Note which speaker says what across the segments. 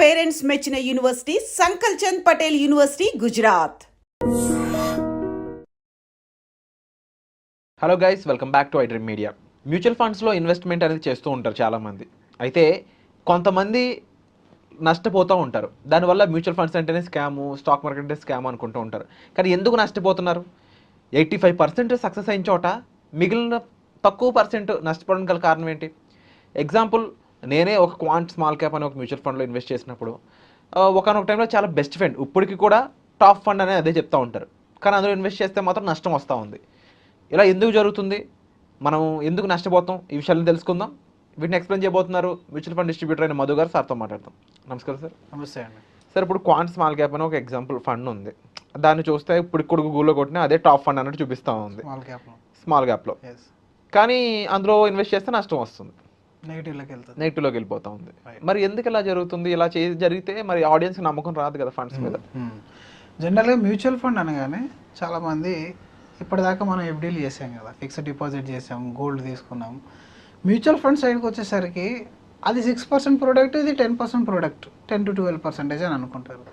Speaker 1: Parents మెచ్చిన university Sankalchand Patel university Gujarat.
Speaker 2: Hello guys, welcome back to iDream media. Mutual ఫండ్స్లో investment అనేది చేస్తూ ఉంటారు చాలామంది. అయితే కొంతమంది నష్టపోతూ ఉంటారు. దానివల్ల మ్యూచువల్ ఫండ్స్ అంటేనే స్కాము, స్టాక్ మార్కెట్ అంటే స్కామ్ అనుకుంటూ ఉంటారు. కానీ ఎందుకు నష్టపోతున్నారు? 85% సక్సెస్ అయిన చోట మిగిలిన తక్కువ పర్సెంట్ నష్టపోవడం గల కారణం ఏంటి? ఎగ్జాంపుల్, నేనే ఒక క్వాంట్ స్మాల్ క్యాప్ అనే ఒక మ్యూచువల్ ఫండ్లో ఇన్వెస్ట్ చేసినప్పుడు ఒకనొక టైంలో చాలా బెస్ట్ ఫ్రెండ్, ఇప్పటికి కూడా టాప్ ఫండ్ అనేది అదే చెప్తూ ఉంటారు. కానీ అందులో ఇన్వెస్ట్ చేస్తే మాత్రం నష్టం వస్తూ ఉంది. ఇలా ఎందుకు జరుగుతుంది? మనం ఎందుకు నష్టపోతాం? ఈ విషయాలను తెలుసుకుందాం. వీటిని ఎక్స్ప్లెయిన్ చేయబోతున్నారు మ్యూచువల్ ఫండ్ డిస్ట్రిబ్యూటర్ అయిన మధు గారు. సార్తో మాట్లాడతాం. నమస్కారం సార్.
Speaker 3: నమస్తే అండి.
Speaker 2: సార్, ఇప్పుడు క్వాంట్ స్మాల్ క్యాప్ అని ఒక ఎగ్జాంపుల్ ఫండ్ ఉంది. దాన్ని చూస్తే ఇప్పుడు గూగుల్లో కొట్టినా అదే టాప్ ఫండ్ అన్నట్టు చూపిస్తూ ఉంది స్మాల్ క్యాప్లో. కానీ అందులో ఇన్వెస్ట్ చేస్తే నష్టం వస్తుంది, నెగిటివ్లోకి వెళ్ళిపోతూ ఉంది. మరి ఎందుకు ఇలా జరుగుతుంది? ఇలా జరిగితే మరి ఆడియన్స్కి నమ్మకం రాదు కదా ఫండ్స్ మీద.
Speaker 3: జనరల్గా మ్యూచువల్ ఫండ్ అనగానే చాలామంది ఇప్పటిదాకా మనం ఎఫ్డీలు చేసాం కదా, ఫిక్స్డ్ డిపాజిట్ చేసాం, గోల్డ్ తీసుకున్నాం. మ్యూచువల్ ఫండ్ సైడ్కి వచ్చేసరికి అది 6% ప్రోడక్ట్, ఇది 10% ప్రోడక్ట్, 10 to 12% అని అనుకుంటారు.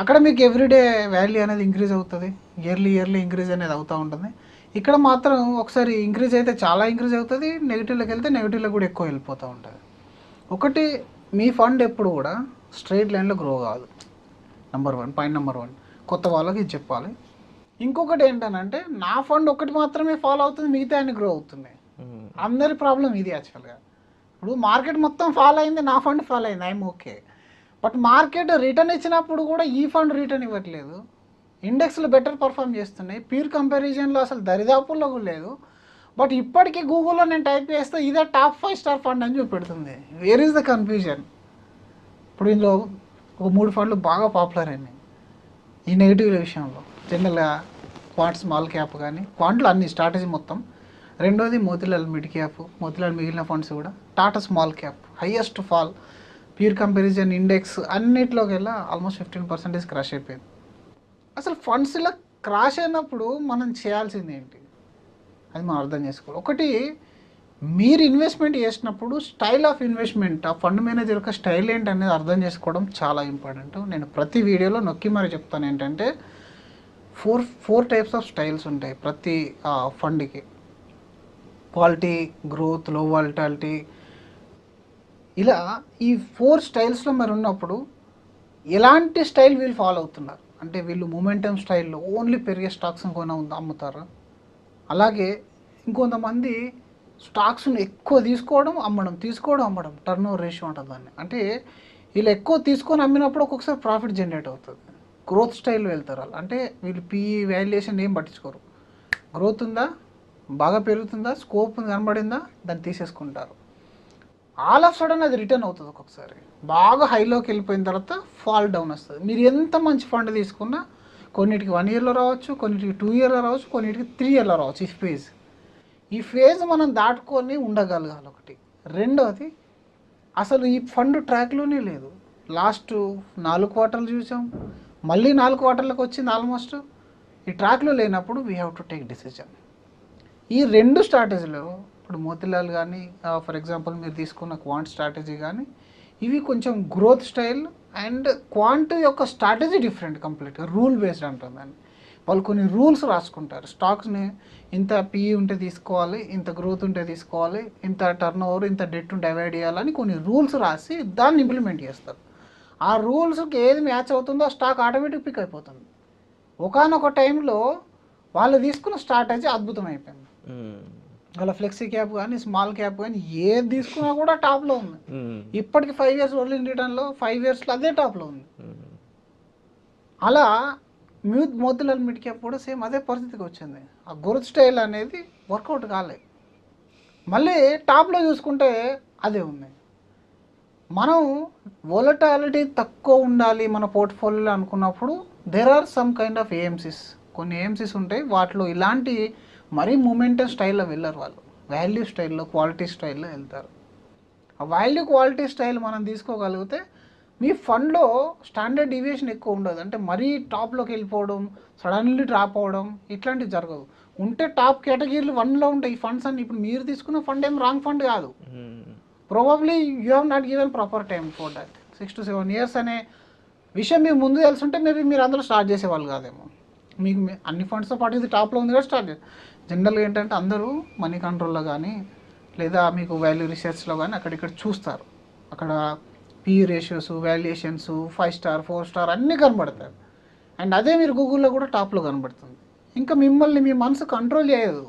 Speaker 3: అక్కడ మీకు ఎవ్రీడే వాల్యూ అనేది ఇంక్రీజ్ అవుతుంది, ఇయర్లీ ఇంక్రీజ్ అనేది అవుతూ ఉంటుంది. ఇక్కడ మాత్రం ఒకసారి ఇంక్రీజ్ అయితే చాలా ఇంక్రీజ్ అవుతుంది, నెగిటివ్లోకి వెళ్తే నెగిటివ్లో కూడా ఎక్కువ వెళ్ళిపోతూ ఉంటుంది. ఒకటి, మీ ఫండ్ ఎప్పుడు కూడా స్ట్రైట్ లైన్లో గ్రో కాదు. పాయింట్ నెంబర్ 1 కొత్త వాళ్ళకి ఇది చెప్పాలి. ఇంకొకటి ఏంటనంటే, నా ఫండ్ ఒకటి మాత్రమే ఫాలో అవుతుంది, మిగతా అన్ని గ్రో అవుతుంది. అందరి ప్రాబ్లం ఇది యాక్చువల్గా. ఇప్పుడు మార్కెట్ మొత్తం ఫాలో అయింది, నా ఫండ్ ఫాలో అయింది, I'm okay. But market return ఇచ్చినప్పుడు కూడా ఈ ఫండ్ రిటర్న్ ఇవ్వట్లేదు. ఇండెక్స్లో బెటర్ పర్ఫామ్ చేస్తున్నాయి, పీర్ కంపారిజన్లో అసలు దరిదాపుల్లో కూడా లేదు. బట్ ఇప్పటికీ గూగుల్లో నేను టైప్ చేస్తే ఇదే టాప్ 5 స్టార్ ఫండ్ అని చూపెడుతుంది. Where is the confusion? ఇప్పుడు ఇందులో ఒక 3 ఫండ్లు బాగా పాపులర్ అయినాయి ఈ నెగిటివ్ విషయంలో. జనరల్గా క్వాంట్ స్మాల్ క్యాప్ కానీ, క్వాంట్లో అన్ని స్ట్రాటజీ మొత్తం. రెండోది మోతిలాల్ మిడ్ క్యాప్, మోతిలాల్ మిగిలిన ఫండ్స్ కూడా. Tata small cap highest fall, pure comparison index అన్నిటిలోకి వెళ్ళి ఆల్మోస్ట్ 15% క్రాష్ అయిపోయింది. అసలు ఫండ్స్ ఇలా క్రాష్ అయినప్పుడు మనం చేయాల్సింది ఏంటి అది మనం అర్థం చేసుకోవాలి. ఒకటి, మీరు ఇన్వెస్ట్మెంట్ చేసినప్పుడు స్టైల్ ఆఫ్ ఇన్వెస్ట్మెంట్, ఆ ఫండ్ మేనేజర్ యొక్క స్టైల్ ఏంటి అనేది అర్థం చేసుకోవడం చాలా ఇంపార్టెంట్. నేను ప్రతి వీడియోలో నొక్కి మరి చెప్తాను ఏంటంటే, ఫోర్ టైప్స్ ఆఫ్ స్టైల్స్ ఉంటాయి ప్రతి ఫండ్కి. క్వాలిటీ, గ్రోత్, లో వాలటాలిటీ, ఇలా ఈ 4 స్టైల్స్లో మరి ఉన్నప్పుడు ఎలాంటి స్టైల్ వీళ్ళు ఫాలో అవుతున్నారు అంటే, వీళ్ళు మూమెంటమ్ స్టైల్లో ఓన్లీ పెరిగే స్టాక్స్ కొని అమ్ముతారు. అలాగే ఇంకొంతమంది స్టాక్స్ని ఎక్కువ తీసుకోవడం అమ్మడం, టర్న్ ఓవర్ రేషియో ఉంటుంది దాన్ని. అంటే వీళ్ళు ఎక్కువ తీసుకొని అమ్మినప్పుడు ఒక్కొక్కసారి ప్రాఫిట్ జనరేట్ అవుతుంది. గ్రోత్ స్టైల్లో వెళ్తారు వాళ్ళు. అంటే వీళ్ళు పిఈ వాల్యుయేషన్ ఏం పట్టించుకోరు. గ్రోత్ ఉందా, బాగా పెరుగుతుందా, స్కోప్ కనబడిందా, దాన్ని తీసేసుకుంటారు. ఆల్ ఆఫ్ సడన్ అది రిటర్న్ అవుతుంది. ఒక్కొక్కసారి బాగా హైలోకి వెళ్ళిపోయిన తర్వాత ఫాల్ డౌన్ వస్తుంది. మీరు ఎంత మంచి ఫండ్ తీసుకున్నా కొన్నిటికి 1 yearలో రావచ్చు, కొన్నిటికి 2 yearలో రావచ్చు, కొన్నిటికి 3 yearలో రావచ్చు. ఈ ఫేజ్ మనం దాటుకొని ఉండగలగాలి ఒకటి. రెండోది, అసలు ఈ ఫండ్ ట్రాక్లోనే లేదు. లాస్ట్ 4 క్వార్టర్లు చూసాం, మళ్ళీ 4 క్వార్టర్లకు వచ్చింది ఆల్మోస్ట్. ఈ ట్రాక్లో లేనప్పుడు we have to take decision. ఈ 2 స్ట్రాటజీలు, ఇప్పుడు మోతిలాల్ కానీ, ఫర్ ఎగ్జాంపుల్ మీరు తీసుకున్న క్వాంట్ స్ట్రాటజీ కానీ, ఇవి కొంచెం గ్రోత్ స్టైల్. అండ్ క్వాంట్ యొక్క స్ట్రాటజీ డిఫరెంట్ కంప్లీట్గా, రూల్ బేస్డ్ అంటుందని. వాళ్ళు కొన్ని రూల్స్ రాసుకుంటారు. స్టాక్స్ని ఇంత పిఈ ఉంటే తీసుకోవాలి, ఇంత గ్రోత్ ఉంటే తీసుకోవాలి, ఇంత టర్న్ ఓవర్, ఇంత డెట్ ఉంటే అవాయిడ్ చేయాలని కొన్ని రూల్స్ రాసి దాన్ని ఇంప్లిమెంట్ చేస్తారు. ఆ రూల్స్కి ఏది మ్యాచ్ అవుతుందో ఆ స్టాక్ ఆటోమేటిక్ పిక్ అయిపోతుంది. ఒకానొక టైంలో వాళ్ళు తీసుకున్న స్ట్రాటజీ అద్భుతం అయిపోయింది. వాళ్ళ ఫ్లెక్సీ క్యాప్ కానీ, స్మాల్ క్యాప్ కానీ ఏది తీసుకున్నా కూడా టాప్లో ఉంది. ఇప్పటికి 5 years రోలింగ్ రిటర్న్లో 5 yearsలో అదే టాప్లో ఉంది. అలా మోతిలాల్ మిడ్ క్యాప్ కూడా సేమ్ అదే పరిస్థితికి వచ్చింది. ఆ గ్రోత్ స్టైల్ అనేది వర్కౌట్ కాలేదు. మళ్ళీ టాప్లో చూసుకుంటే అదే ఉంది. మనం వోలటాలిటీ తక్కువ ఉండాలి మన పోర్ట్ఫోలియోలో అనుకున్నప్పుడు there are some kind of AMCs. కొన్ని ఏఎంసీస్ ఉంటాయి, వాటిలో ఇలాంటి మరీ మూమెంటమ్ స్టైల్లో వెళ్ళరు వాళ్ళు. వాల్యూ స్టైల్లో, క్వాలిటీ స్టైల్లో వెళ్తారు. ఆ వాల్యూ క్వాలిటీ స్టైల్ మనం తీసుకోగలిగితే మీ ఫండ్లో స్టాండర్డ్ డీవియేషన్ ఎక్కువ ఉండదు. అంటే మరీ టాప్లోకి వెళ్ళిపోవడం, సడన్లీ డ్రాప్ అవ్వడం ఇట్లాంటివి జరగదు. ఉంటే టాప్ కేటగిరీలు 1లో ఉంటాయి ఈ ఫండ్స్ అన్ని. ఇప్పుడు మీరు తీసుకున్న ఫండ్ ఏం రాంగ్ ఫండ్ కాదు. Probably you have not given proper time for that. 6 to 7 years అనే విషయం మీకు ముందు తెలుసుంటే మేబీ మీరు అందులో స్టార్ట్ చేసేవాళ్ళు కాదేమో. మీకు అన్ని ఫండ్స్తో పాటు ఇది టాప్లో ఉంది కూడా స్టార్ట్ చేయాలి. జనరల్గా ఏంటంటే అందరూ మనీ కంట్రోల్లో కానీ లేదా మీకు వాల్యూ రీసెర్చ్లో కానీ అక్కడిక్కడ చూస్తారు. అక్కడ PE ratios, valuations, 5 star 4 star అన్నీ కనబడతాయి. అండ్ అదే మీరు గూగుల్లో కూడా టాప్లో కనబడుతుంది. ఇంకా మిమ్మల్ని మీ మనసు కంట్రోల్ చేయదు,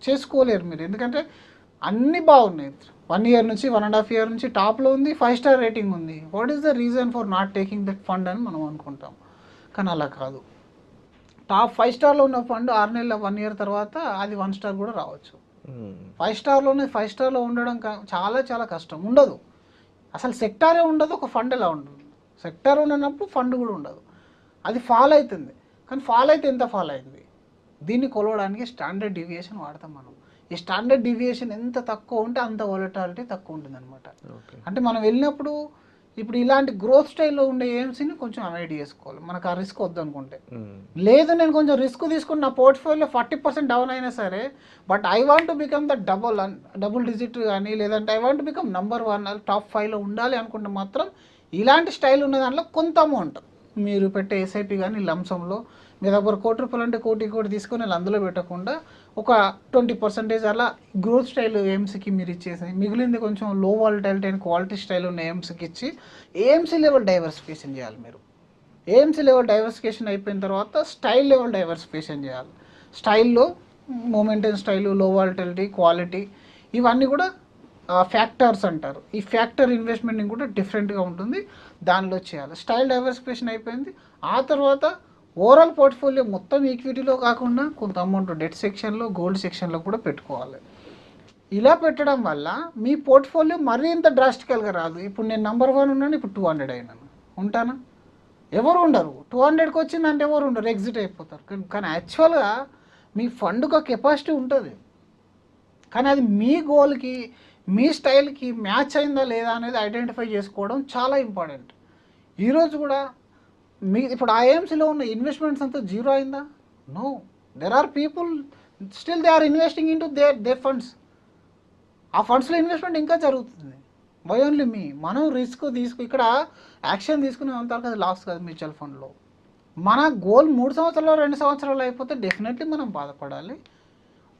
Speaker 3: చేసుకోలేరు మీరు. ఎందుకంటే అన్నీ బాగున్నాయి. 1 year నుంచి 1.5 year నుంచి టాప్లో ఉంది, 5 స్టార్ రేటింగ్ ఉంది. What is the reason for not taking that fund అని మనం అనుకుంటాం. కానీ అలా కాదు. టాప్ 5 స్టార్లో ఉన్న ఫండ్ 6 నెలల 1 year తర్వాత అది 1 స్టార్ కూడా రావచ్చు. 5 స్టార్లోనే 5 స్టార్లో ఉండడం చాలా చాలా కష్టం. ఉండదు అసలు, సెక్టారే ఉండదు. ఒక ఫండ్ ఎలా ఉంటుంది? సెక్టార్ ఉన్నప్పుడు ఫండ్ కూడా ఉండదు. అది ఫాల్ అవుతుంది. కానీ ఫాల్ అయితే ఎంత ఫాల్ అయింది? దీన్ని కొలవడానికి స్టాండర్డ్ డీవియేషన్ వాడతాం మనం. ఈ స్టాండర్డ్ డీవియేషన్ ఎంత తక్కువ ఉంటే అంత వొలటాలిటీ తక్కువ ఉంటుంది అనమాట. అంటే మనం వెళ్ళినప్పుడు ఇప్పుడు ఇలాంటి గ్రోత్ స్టైల్లో ఉండే ఏమ్స్ని కొంచెం అవాయిడ్ చేసుకోవాలి, మనకు ఆ రిస్క్ వద్దనుకుంటే. లేదు నేను కొంచెం రిస్క్ తీసుకుని నా పోర్ట్ఫోలియో 40% డౌన్ అయినా సరే, but I want to become the double digit కానీ, లేదంటే I want to become number 1 top 5లో ఉండాలి అనుకుంటే మాత్రం ఇలాంటి స్టైల్ ఉన్న దాంట్లో కొంత అమౌంట్ మీరు పెట్టే SIP కానీ లంసంలో మీ దగ్గర ₹1,00,00,000 అంటే కోటి తీసుకొని అందులో పెట్టకుండా ఒక 20% అలా గ్రోత్ స్టైల్ ఎయిమ్స్కి మీరు ఇచ్చేసి, మిగిలింది కొంచెం లో వాలటిలిటీ అండ్ క్వాలిటీ స్టైల్ ఉన్న ఎయిమ్స్కి ఇచ్చి AMC లెవెల్ డైవర్సిఫికేషన్ చేయాలి మీరు. AMC లెవెల్ డైవర్సిఫికేషన్ అయిపోయిన తర్వాత స్టైల్ లెవెల్ డైవర్సిఫికేషన్ చేయాలి. స్టైల్లో మూమెంటైన్ స్టైలు, లో వాలటిలిటీ, క్వాలిటీ ఇవన్నీ కూడా ఫ్యాక్టర్స్ అంటారు. ఈ ఫ్యాక్టర్ ఇన్వెస్ట్మెంట్ కూడా డిఫరెంట్గా ఉంటుంది, దానిలో చేయాలి. స్టైల్ డైవర్సిఫికేషన్ అయిపోయింది. ఆ తర్వాత ఓవరాల్ పోర్ట్ఫోలియో మొత్తం ఈక్విటీలో కాకుండా కొంత అమౌంట్ డెట్ సెక్షన్లో, గోల్డ్ సెక్షన్లో కూడా పెట్టుకోవాలి. ఇలా పెట్టడం వల్ల మీ పోర్ట్ఫోలియో మరీ ఇంత డ్రాస్టికల్గా రాదు. ఇప్పుడు నేను నంబర్ 1 ఉన్నాను, ఇప్పుడు 200 అయినాను, ఉంటానా? ఎవరు ఉండరు. 200కి వచ్చిందంటే ఎవరు ఉండరు, ఎగ్జిట్ అయిపోతారు. కానీ యాక్చువల్గా మీ ఫండ్కి కెపాసిటీ ఉంటుంది, కానీ అది మీ గోల్కి, మీ స్టైల్కి మ్యాచ్ అయిందా లేదా అనేది ఐడెంటిఫై చేసుకోవడం చాలా ఇంపార్టెంట్. ఈరోజు కూడా మీ ఇప్పుడు IMCలో ఉన్న ఇన్వెస్ట్మెంట్స్ అంతా జీరో అయిందా? No, there are people still they are investing in to their funds. ఆ ఫండ్స్లో ఇన్వెస్ట్మెంట్ ఇంకా జరుగుతుంది. Why only me? మనం రిస్క్ ఇక్కడ యాక్షన్ తీసుకునే అంతవరకు అది లాస్ కాదు. మ్యూచువల్ ఫండ్లో మన గోల్ 3 సంవత్సరాలు 2 సంవత్సరాలు అయిపోతే డెఫినెట్లీ మనం బాధపడాలి.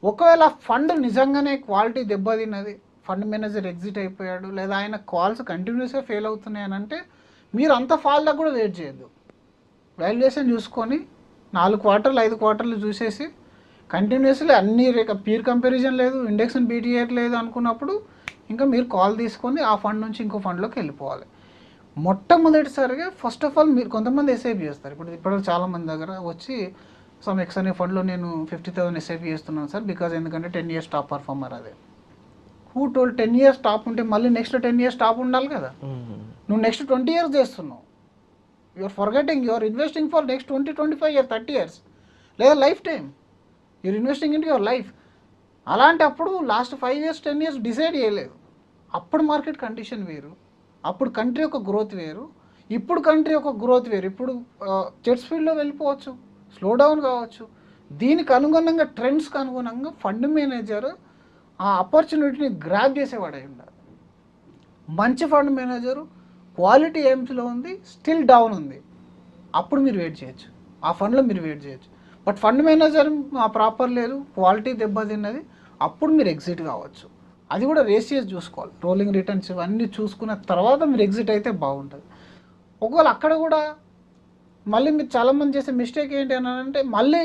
Speaker 3: ఒకవేళ ఫండ్ నిజంగానే క్వాలిటీ దెబ్బతిన్నది, ఫండ్ మేనేజర్ ఎగ్జిట్ అయిపోయాడు, లేదా ఆయన కాల్స్ కంటిన్యూస్గా ఫెయిల్ అవుతున్నాయి అని అంటే మీరు అంత ఫాల్ దాకా కూడా వెయిట్ చేయొద్దు. వాల్యుయేషన్ చూసుకొని 4 క్వార్టర్లు 5 క్వార్టర్లు చూసేసి కంటిన్యూస్లీ అన్ని పీర్ కంపారిజన్ లేదు, ఇండెక్స్ని బీట్ చేయట్లేదు అనుకున్నప్పుడు ఇంకా మీరు కాల్ తీసుకొని ఆ ఫండ్ నుంచి ఇంకో ఫండ్లోకి వెళ్ళిపోవాలి. మొట్టమొదటిసారిగా ఫస్ట్ ఆఫ్ ఆల్ మీరు కొంతమంది SIP చేస్తారు. ఇప్పుడు చాలామంది దగ్గర వచ్చి సమ్ ఎక్స్ అనే ఫండ్లో నేను 50,000 SIP చేస్తున్నాను సార్, బికాజ్ ఎందుకంటే 10 years టాప్ పర్ఫార్మర్. అదే హూ టోల్ 10 years టాప్ ఉంటే మళ్ళీ నెక్స్ట్ 10 years టాప్ ఉండాలి కదా. నువ్వు నెక్స్ట్ 20 years చేస్తున్నావు, you're forgetting you're investing for next 20, 25 years, 30 years లేదా life time you're investing in your life. అలాంటప్పుడు లాస్ట్ 5 years 10 years డిసైడ్ చేయలేదు. అప్పుడు మార్కెట్ కండిషన్ వేరు, అప్పుడు కంట్రీ యొక్క గ్రోత్ వేరు, ఇప్పుడు కంట్రీ యొక్క గ్రోత్ వేరు. ఇప్పుడు జెట్ స్పీడ్లో వెళ్ళిపోవచ్చు, స్లో డౌన్ కావచ్చు. దీనికి అనుగుణంగా ట్రెండ్స్కి అనుగుణంగా ఫండ్ మేనేజర్ ఆ ఆపర్చునిటీని గ్రాబ్ చేసేవాడై ఉండాలి. మంచి ఫండ్ మేనేజరు క్వాలిటీ ఎయిమ్స్లో ఉంది, స్టిల్ డౌన్ ఉంది, అప్పుడు మీరు వెయిట్ చేయొచ్చు, ఆ ఫండ్లో మీరు వెయిట్ చేయొచ్చు. బట్ ఫండ్ మేనేజర్ ప్రాపర్ లేదు, క్వాలిటీ దెబ్బతిన్నది, అప్పుడు మీరు ఎగ్జిట్ కావచ్చు. అది కూడా రేషియోస్ చూసుకోవాలి, రోలింగ్ రిటర్న్స్ ఇవన్నీ చూసుకున్న తర్వాత మీరు ఎగ్జిట్ అయితే బాగుంటుంది. ఒకవేళ అక్కడ కూడా మళ్ళీ మీరు చాలామంది చేసే మిస్టేక్ ఏంటి అని అంటే మళ్ళీ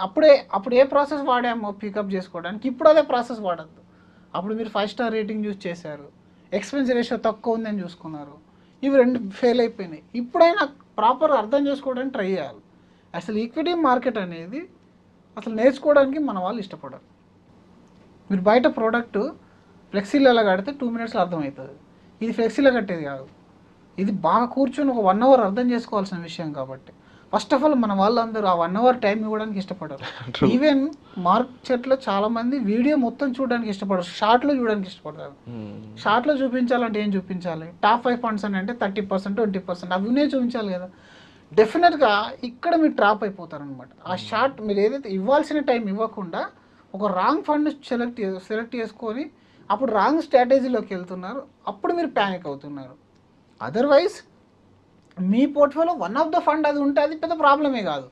Speaker 3: అప్పుడు ఏ ప్రాసెస్ వాడామో పికప్ చేసుకోవడానికి ఇప్పుడు అదే ప్రాసెస్ వాడద్దు. అప్పుడు మీరు 5 స్టార్ రేటింగ్ యూజ్ చేశారు, ఎక్స్పెన్స్ రేషియో తక్కువ ఉందని చూసుకున్నారు, ఇవి 2 ఫెయిల్ అయిపోయినాయి. ఇప్పుడైనా ప్రాపర్ అర్థం చేసుకోవడానికి ట్రై చేయాలి. అసలు ఈక్విటీ మార్కెట్ అనేది అసలు నేర్చుకోవడానికి మన వాళ్ళు ఇష్టపడరు. మీరు బయట ప్రోడక్ట్ ఫ్లెక్సీలో ఎలా కడితే 2 minutesలో అర్థమవుతుంది, ఇది ఫ్లెక్సీలో కట్టేది కాదు. ఇది బాగా కూర్చొని ఒక 1 hour అర్థం చేసుకోవాల్సిన విషయం. కాబట్టి ఫస్ట్ ఆఫ్ ఆల్ మన వాళ్ళందరూ ఆ 1 hour టైం ఇవ్వడానికి ఇష్టపడరు. ఈవెన్ మార్కెట్లో చాలామంది వీడియో మొత్తం చూడడానికి ఇష్టపడరు, షార్ట్లో చూడడానికి ఇష్టపడతారు. షార్ట్లో చూపించాలంటే ఏం చూపించాలి? టాప్ 5 funds అని అంటే 30%, 20% అవినే చూపించాలి కదా. డెఫినెట్గా ఇక్కడ మీరు ట్రాప్ అయిపోతారనమాట. ఆ షార్ట్ మీరు ఏదైతే ఇవ్వాల్సిన టైం ఇవ్వకుండా ఒక రాంగ్ ఫండ్ సెలెక్ట్ చేసుకొని అప్పుడు రాంగ్ స్ట్రాటజీలోకి వెళ్తున్నారు, అప్పుడు మీరు ప్యానిక్ అవుతున్నారు. Otherwise me portfolio one of the fund అది ఉంటే అది పెద్ద ప్రాబ్లమే కాదు.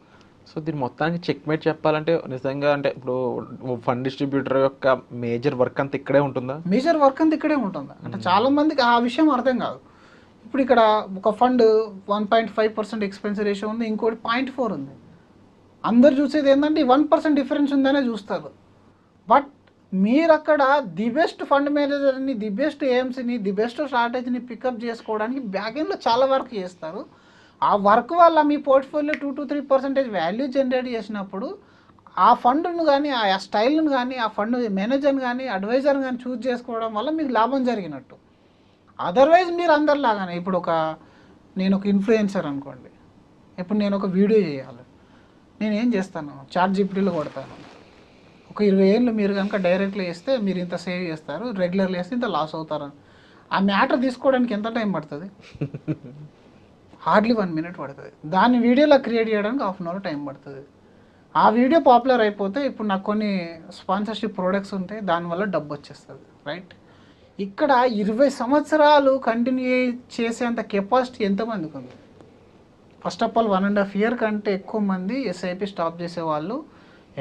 Speaker 2: సో దీని మొత్తానికి చెక్మేట్ చెప్పాలంటే నిజంగా అంటే ఇప్పుడు ఫండ్ డిస్ట్రిబ్యూటర్ యొక్క మేజర్ వర్క్ అంతా ఇక్కడే ఉంటుందా?
Speaker 3: మేజర్ వర్క్ అంతా ఇక్కడే ఉంటుందా అంటే చాలా మందికి ఆ విషయం అర్థం కాదు. ఇప్పుడు ఇక్కడ ఒక ఫండ్ 1.5% ఎక్స్పెన్స్ రేషియో ఉంది, ఇంకోటి 0.4 ఉంది. అందరు చూసేది ఏంటంటే 1% డిఫరెన్స్ ఉందనే చూస్తారు. బట్ మీరు అక్కడ ది బెస్ట్ ఫండ్ మేనేజర్ని, ది బెస్ట్ ఏఎంసీని, ది బెస్ట్ స్ట్రాటజీని పికప్ చేసుకోవడానికి బ్యాక్ ఎండ్లో చాలా వర్క్ చేస్తారు. ఆ వర్క్ వల్ల మీ పోర్ట్ఫోలియో 2 to 3% వాల్యూ జనరేట్ చేసినప్పుడు ఆ ఫండ్ను కానీ, ఆ స్టైల్ను కానీ, ఆ ఫండ్ మేనేజర్ని కానీ, అడ్వైజర్ని కానీ చూస్ చేసుకోవడం వల్ల మీకు లాభం జరిగినట్టు. అదర్వైజ్ మీరు అందరిలాగానే ఇప్పుడు నేను ఒక ఇన్ఫ్లుయెన్సర్ అనుకోండి, ఇప్పుడు నేను ఒక వీడియో చేయాలి, నేను ఏం చేస్తాను, ChatGPTలో కొడతాను. ఒక 20 ఏళ్ళు మీరు కనుక డైరెక్ట్లో వేస్తే మీరు ఇంత సేవ్ చేస్తారు, రెగ్యులర్లో వేస్తే ఇంత లాస్ అవుతారు. ఆ మ్యాటర్ తీసుకోవడానికి ఎంత టైం పడుతుంది? హార్డ్లీ 1 minute పడుతుంది. దాన్ని వీడియోలో క్రియేట్ చేయడానికి 1/2 hour టైం పడుతుంది. ఆ వీడియో పాపులర్ అయిపోతే ఇప్పుడు నాకు కొన్ని స్పాన్సర్షిప్ ప్రోడక్ట్స్ ఉంటాయి, దానివల్ల డబ్బు వచ్చేస్తుంది, రైట్? ఇక్కడ 20 సంవత్సరాలు కంటిన్యూ చేసేంత కెపాసిటీ ఎంతమందికి ఉంది? ఫస్ట్ ఆఫ్ ఆల్ 1.5 year కంటే ఎక్కువ మంది ఎస్ఐపి స్టాప్ చేసే వాళ్ళు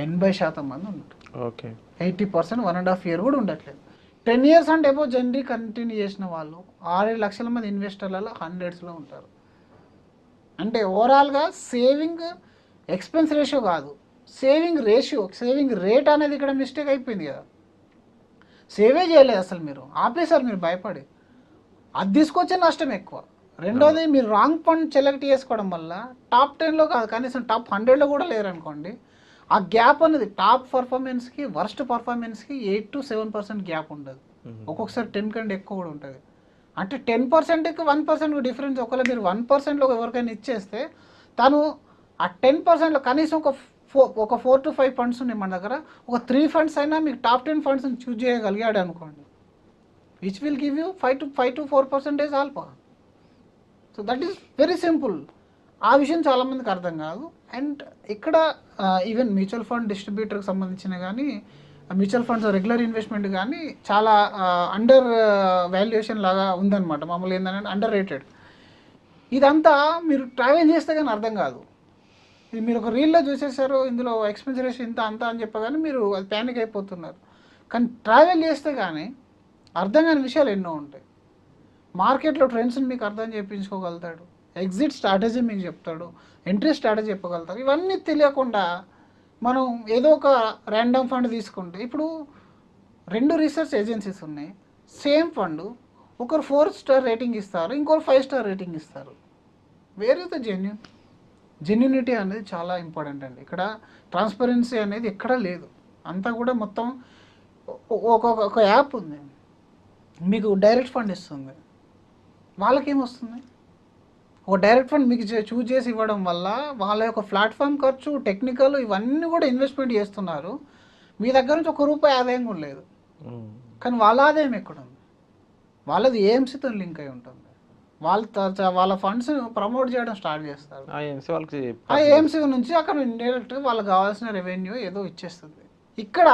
Speaker 3: 80% మంది ఉన్నారు.
Speaker 2: ఓకే,
Speaker 3: 80% 1.5 year కూడా ఉండట్లేదు. 10 years అంటే ఏమో జనరీ కంటిన్యూ చేసిన వాళ్ళు 6-7 లక్షల మంది ఇన్వెస్టర్లలో 100sలో ఉంటారు. అంటే ఓవరాల్గా సేవింగ్ ఎక్స్పెన్స్ రేషియో కాదు, సేవింగ్ రేట్ అనేది ఇక్కడ మిస్టేక్ అయిపోయింది కదా. సేవే చేయలేదు అసలు, మీరు ఆపేశారు, మీరు భయపడి. అది తీసుకొచ్చే నష్టం ఎక్కువ. రెండోది, మీరు రాంగ్ ఫండ్ సెలెక్ట్ చేసుకోవడం వల్ల టాప్ 10లో కాదు, కనీసం టాప్ 100లో కూడా లేరనుకోండి, ఆ గ్యాప్ అనేది టాప్ పర్ఫార్మెన్స్కి వర్స్ట్ పర్ఫార్మెన్స్కి 8 to 7% గ్యాప్ ఉండదు. ఒక్కొక్కసారి 10 కంటే ఎక్కువ కూడా ఉంటుంది. అంటే 10%కి 1% డిఫరెన్స్. ఒకవేళ మీరు 1%లో ఎవరికైనా ఇచ్చేస్తే తను ఆ 10%లో కనీసం ఒక 4 to 5 ఫండ్స్ ఉన్నాయి మన దగ్గర, ఒక 3 funds అయినా మీకు టాప్ 10 fundsని చూజ్ చేయగలిగాడు అనుకోండి, which will give you 5 to 4% alpha. So that is very simple. ఆ విషయం చాలామందికి అర్థం కాదు. అండ్ ఇక్కడ ఈవెన్ మ్యూచువల్ ఫండ్ డిస్ట్రిబ్యూటర్కి సంబంధించిన కానీ, మ్యూచువల్ ఫండ్స్ రెగ్యులర్ ఇన్వెస్ట్మెంట్ కానీ చాలా అండర్ వాల్యుయేషన్ లాగా ఉందన్నమాట. మామూలు ఏంటంటే అండర్ రేటెడ్. ఇదంతా మీరు ట్రావెల్ చేస్తే కానీ అర్థం కాదు. ఇది మీరు ఒక రీల్లో చూసేసారు, ఇందులో ఎక్స్పెన్స్ రేషియో ఇంత అంత అని చెప్పగానే మీరు అది ప్యానిక్ అయిపోతున్నారు. కానీ ట్రావెల్ చేస్తే కానీ అర్థం కాని విషయాలు ఎన్నో ఉంటాయి. మార్కెట్లో ట్రెండ్స్ని మీకు అర్థం చేయించుకోగలుగుతాడు, ఎగ్జిట్ స్ట్రాటజీ మీకు చెప్తాడు, ఎంట్రీ స్ట్రాటజీ చెప్పగలుగుతారు. ఇవన్నీ తెలియకుండా మనం ఏదో ఒక ర్యాండమ్ ఫండ్ తీసుకుంటే, ఇప్పుడు 2 రీసెర్చ్ ఏజెన్సీస్ ఉన్నాయి, సేమ్ ఫండ్, ఒకరు 4 star రేటింగ్ ఇస్తారు, ఇంకొకరు 5 star రేటింగ్ ఇస్తారు. వేర్ ఇస్ ద జెన్యూనిటీ అనేది చాలా ఇంపార్టెంట్ అండి. ఇక్కడ ట్రాన్స్పరెన్సీ అనేది ఎక్కడా లేదు. అంతా కూడా మొత్తం ఒక యాప్ ఉంది, మీకు డైరెక్ట్ ఫండ్ ఇస్తుంది, వాళ్ళకేమొస్తుంది? ఒక డైరెక్ట్ ఫండ్ మీకు చూజ్ చేసి ఇవ్వడం వల్ల వాళ్ళ యొక్క ప్లాట్ఫామ్ ఖర్చు, టెక్నికల్, ఇవన్నీ కూడా ఇన్వెస్ట్మెంట్ చేస్తున్నారు. మీ దగ్గర నుంచి ₹1 ఆదాయం కూడా లేదు. కానీ వాళ్ళ ఆదాయం ఎక్కడ ఉంది? వాళ్ళది ఏఎంసీతో లింక్ అయి ఉంటుంది. వాళ్ళ ఫండ్స్ ప్రమోట్ చేయడం స్టార్ట్ చేస్తారు. ఆ ఏఎంసీ నుంచి అక్కడ డైరెక్ట్ వాళ్ళకి కావాల్సిన రెవెన్యూ ఏదో ఇచ్చేస్తుంది. ఇక్కడ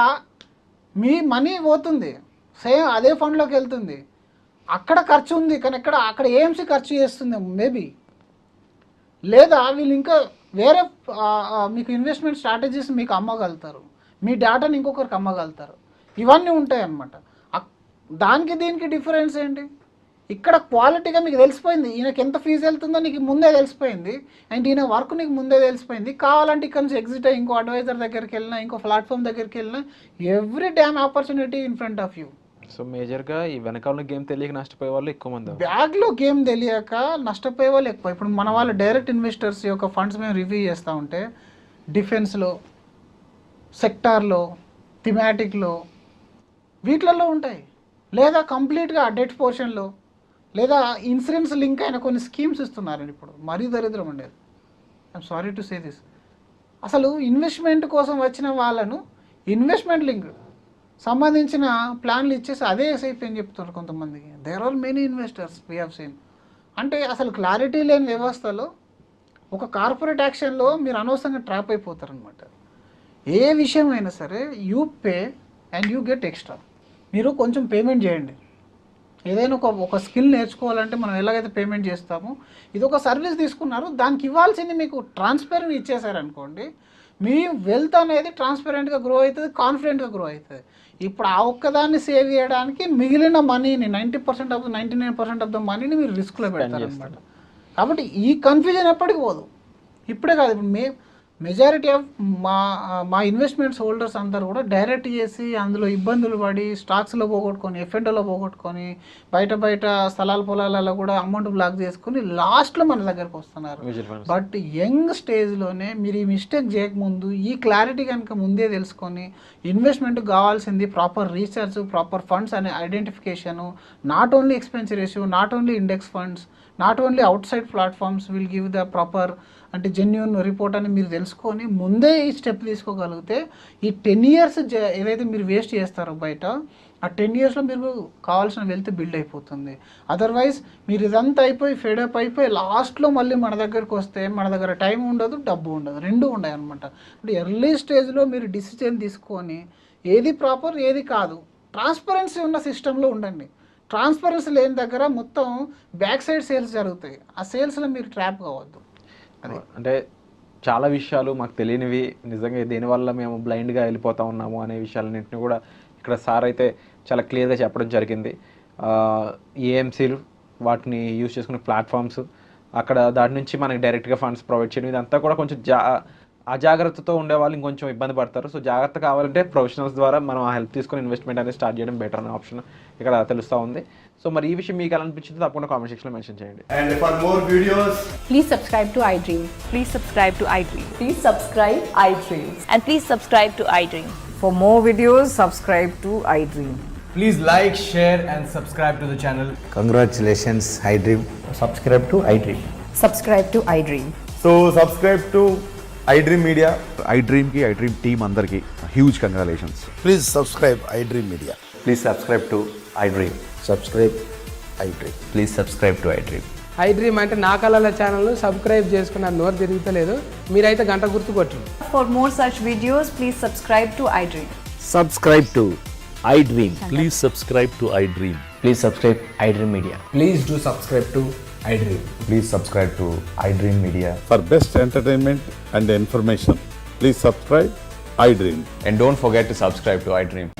Speaker 3: మీ మనీ పోతుంది, సేమ్ అదే ఫండ్లోకి వెళ్తుంది, అక్కడ ఖర్చు ఉంది. కానీ అక్కడ ఏఎంసీ ఖర్చు చేస్తుంది మేబీ, లేదా వీళ్ళు ఇంకా వేరే మీకు ఇన్వెస్ట్మెంట్ స్ట్రాటజీస్ మీకు అమ్మగలుగుతారు, మీ డేటాని ఇంకొకరికి అమ్మగలుగుతారు. ఇవన్నీ ఉంటాయి అన్నమాట. దానికి దీనికి డిఫరెన్స్ ఏంటి? ఇక్కడ క్వాలిటీగా మీకు తెలిసిపోయింది, ఈయనకి ఎంత ఫీజు వెళ్తుందో నీకు ముందే తెలిసిపోయింది, అండ్ ఈయన వర్క్ నీకు ముందే తెలిసిపోయింది. కావాలంటే ఇక్కడ నుంచి ఎగ్జిట్ అయ్యి ఇంకో అడ్వైజర్ దగ్గరికి వెళ్ళినా, ఇంకో ప్లాట్ఫామ్ దగ్గరికి వెళ్ళినా, every dam opportunity in front of you.
Speaker 2: So మేజర్గా ఈ వెనకాల గేమ్ తెలియక నష్టపోయే వాళ్ళు ఎక్కువ మంది,
Speaker 3: బ్యాగ్లో గేమ్ తెలియక నష్టపోయే వాళ్ళు ఎక్కువ. ఇప్పుడు మన వాళ్ళు డైరెక్ట్ ఇన్వెస్టర్స్ యొక్క ఫండ్స్ మేము రివ్యూ చేస్తూ ఉంటే డిఫెన్స్లో, సెక్టార్లో, థిమాటిక్లో, వీటిలలో ఉంటాయి, లేదా కంప్లీట్గా డెట్ పోర్షన్లో, లేదా ఇన్సూరెన్స్ లింక్ అయిన కొన్ని స్కీమ్స్ ఇస్తున్నారండి. ఇప్పుడు మరీ దరిద్రం ఉండేది. I'm sorry to say this. అసలు ఇన్వెస్ట్మెంట్ కోసం వచ్చిన వాళ్ళను ఇన్వెస్ట్మెంట్ లింక్ సంబంధించిన ప్లాన్లు ఇచ్చేసి అదే ఎస్ఐపి అని చెప్తున్నారు కొంతమందికి. There are many investors we have seen. అంటే అసలు క్లారిటీ లేని వ్యవస్థలో ఒక కార్పొరేట్ యాక్షన్లో మీరు అనవసరంగా ట్రాప్ అయిపోతారనమాట. ఏ విషయమైనా సరే you pay and you get extra. మీరు కొంచెం పేమెంట్ చేయండి, ఏదైనా ఒక స్కిల్ నేర్చుకోవాలంటే మనం ఎలాగైతే పేమెంట్ చేస్తామో ఇది ఒక సర్వీస్ తీసుకున్నారు, దానికి ఇవ్వాల్సింది మీకు ట్రాన్స్పరెంట్ ఇచ్చేసారనుకోండి, మీ వెల్త్ అనేది ట్రాన్స్పరెంట్గా గ్రో అవుతుంది, కాన్ఫిడెంట్గా గ్రో అవుతుంది. ఇప్పుడు ఆ ఒక్కదాన్ని సేవ్ చేయడానికి మిగిలిన మనీని 90% ఆఫ్ 99% ఆఫ్ ద మనీని మీరు రిస్క్లో పెడతారు అనమాట. కాబట్టి ఈ కన్ఫ్యూజన్ ఎప్పటికి పోదు. ఇప్పుడే కాదు, ఇప్పుడు మెజారిటీ ఆఫ్ మా ఇన్వెస్ట్మెంట్స్ హోల్డర్స్ అందరూ కూడా డైరెక్ట్ చేసి అందులో ఇబ్బందులు పడి స్టాక్స్లో పోగొట్టుకొని, ఎఫ్ఎండ్లో పోగొట్టుకొని, బయట స్థలాల పొలాలలో కూడా అమౌంట్ బ్లాక్ చేసుకుని లాస్ట్లో మన దగ్గరకు వస్తున్నారు. బట్ యంగ్ స్టేజ్లోనే మీరు ఈ మిస్టేక్ చేయకముందు ఈ క్లారిటీ కనుక ముందే తెలుసుకొని ఇన్వెస్ట్మెంట్ కావాల్సింది ప్రాపర్ రీసెర్చ్, ప్రాపర్ ఫండ్స్ అనే identification, not only expense ratio, not only index funds, not only out side platforms will give the proper అంటే జెన్యూన్ రిపోర్ట్ అని మీరు తెలుసుకొని ముందే ఈ స్టెప్ తీసుకోగలిగితే ఈ 10 years ఏదైతే మీరు వేస్ట్ చేస్తారో బయట, ఆ 10 yearsలో మీరు కావాల్సిన వెల్త్ బిల్డ్ అయిపోతుంది. అదర్వైజ్ మీరు ఇదంతా అయిపోయి ఫెడప్ అయిపోయి లాస్ట్లో మళ్ళీ మన దగ్గరకు వస్తే మన దగ్గర టైం ఉండదు, డబ్బు ఉండదు, రెండు ఉన్నాయి అనమాట. అంటే ఎర్లీ స్టేజ్లో మీరు డిసిజన్ తీసుకొని ఏది ప్రాపర్ ఏది కాదు, ట్రాన్స్పరెన్సీ ఉన్న సిస్టంలో ఉండండి. ట్రాన్స్పరెన్సీ లేని దగ్గర మొత్తం బ్యాక్ సైడ్ సేల్స్ జరుగుతాయి, ఆ సేల్స్లో మీరు ట్రాప్ కావద్దు.
Speaker 2: అంటే చాలా విషయాలు మాకు తెలియనివి, నిజంగా దీనివల్ల మేము బ్లైండ్గా వెళ్ళిపోతా ఉన్నాము అనే విషయాలన్నింటినీ కూడా ఇక్కడ సార్ అయితే చాలా క్లియర్గా చెప్పడం జరిగింది. ఏఎంసీలు, వాటిని యూజ్ చేసుకునే ప్లాట్ఫామ్స్, అక్కడ దాని నుంచి మనకి డైరెక్ట్గా ఫండ్స్ ప్రొవైడ్ చేయడం, ఇదంతా కూడా కొంచెం అజాగ్రత్తతో ఉండే వాళ్ళు ఇంకొంచెం ఇబ్బంది పడతారు. సో జాగ్రత్త కావాలంటే ప్రొఫెషనల్స్ ద్వారా మనం ఆ హెల్ప్ తీసుకొని ఇన్వెస్ట్మెంట్ అనేది స్టార్ట్ చేయడం బెటర్ అనే ఆప్షన్ ఇక్కడ తెలుస్తూ ఉంది. సో మరి ఈ విషయం మీకు ఎలా అనిపించిందో తప్పకుండా కామెంట్ సెక్షన్లో మెన్షన్ చేయండి.
Speaker 4: And for more videos,
Speaker 5: Please subscribe to iDream.
Speaker 6: Please subscribe to iDream.
Speaker 5: Please subscribe iDream.
Speaker 6: And please subscribe to iDream.
Speaker 5: For more videos, subscribe to iDream.
Speaker 4: please like, share and subscribe to the channel.
Speaker 7: Congratulations, iDream. Subscribe to iDream.
Speaker 5: Subscribe to iDream.
Speaker 4: So subscribe to iDream Media.
Speaker 8: iDream ki iDream team అందరికి huge congratulations.
Speaker 7: Please subscribe iDream Media.
Speaker 9: Please subscribe to iDream.
Speaker 7: Subscribe iDream.
Speaker 9: Please subscribe to iDream.
Speaker 10: iDream అంటే నా కళల channel subscribe చేసుకున్న నోరు తిరుగుతలేదు, మీరైతే గంట గుర్తు కొట్టండి.
Speaker 6: For more such videos, please subscribe to iDream.
Speaker 7: Subscribe to iDream.
Speaker 9: Please subscribe to iDream. Please subscribe iDream Media.
Speaker 4: Please do subscribe to iDream.
Speaker 9: Please subscribe to iDream Media.
Speaker 8: For best entertainment and information, please subscribe iDream.
Speaker 9: And don't forget to subscribe to iDream.